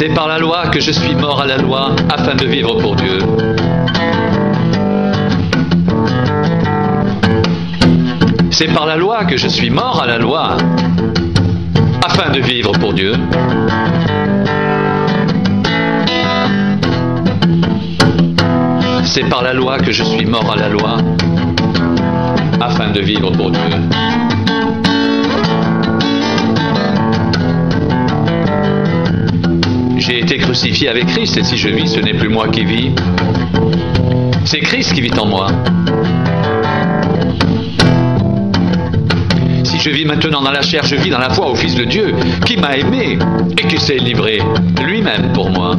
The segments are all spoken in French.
C'est par la loi que je suis mort à la loi afin de vivre pour Dieu. C'est par la loi que je suis mort à la loi afin de vivre pour Dieu. C'est par la loi que je suis mort à la loi afin de vivre pour Dieu. J'ai été crucifié avec Christ, et si je vis, ce n'est plus moi qui vis. C'est Christ qui vit en moi. Si je vis maintenant dans la chair, je vis dans la foi au Fils de Dieu, qui m'a aimé et qui s'est livré lui-même pour moi.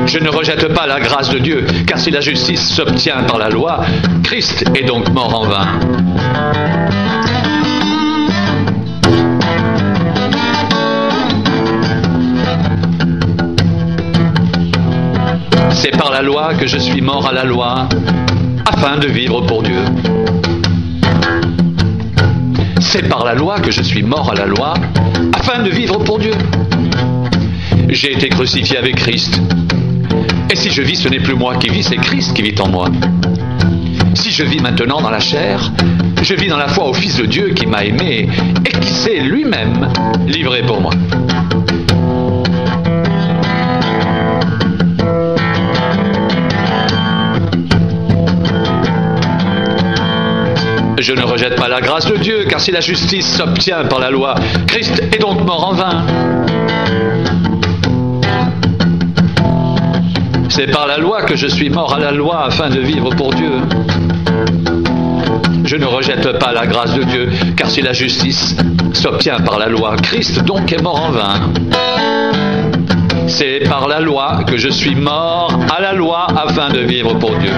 Je ne rejette pas la grâce de Dieu, car si la justice s'obtient par la loi, Christ est donc mort en vain. C'est par la loi que je suis mort à la loi, afin de vivre pour Dieu. C'est par la loi que je suis mort à la loi, afin de vivre pour Dieu. J'ai été crucifié avec Christ. Et si je vis, ce n'est plus moi qui vis, c'est Christ qui vit en moi. Si je vis maintenant dans la chair, je vis dans la foi au Fils de Dieu qui m'a aimé et qui s'est lui-même livré pour moi. Je ne rejette pas la grâce de Dieu, car si la justice s'obtient par la loi, Christ est donc mort en vain. C'est par la loi que je suis mort à la loi afin de vivre pour Dieu. Je ne rejette pas la grâce de Dieu, car si la justice s'obtient par la loi, Christ donc est mort en vain. C'est par la loi que je suis mort à la loi afin de vivre pour Dieu.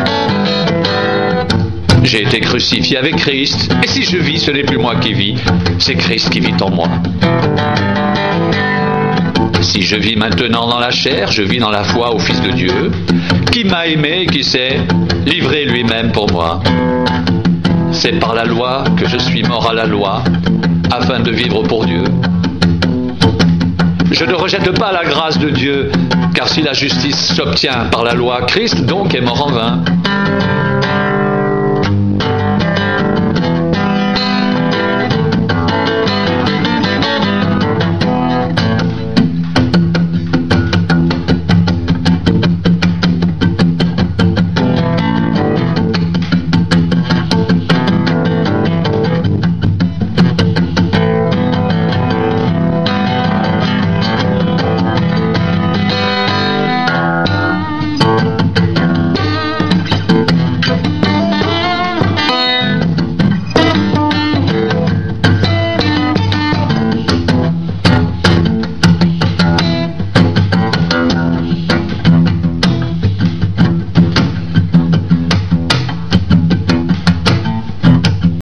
J'ai été crucifié avec Christ, et si je vis, ce n'est plus moi qui vis, c'est Christ qui vit en moi. Si je vis maintenant dans la chair, je vis dans la foi au Fils de Dieu, qui m'a aimé et qui s'est livré lui-même pour moi. C'est par la loi que je suis mort à la loi, afin de vivre pour Dieu. Je ne rejette pas la grâce de Dieu, car si la justice s'obtient par la loi, Christ donc est mort en vain.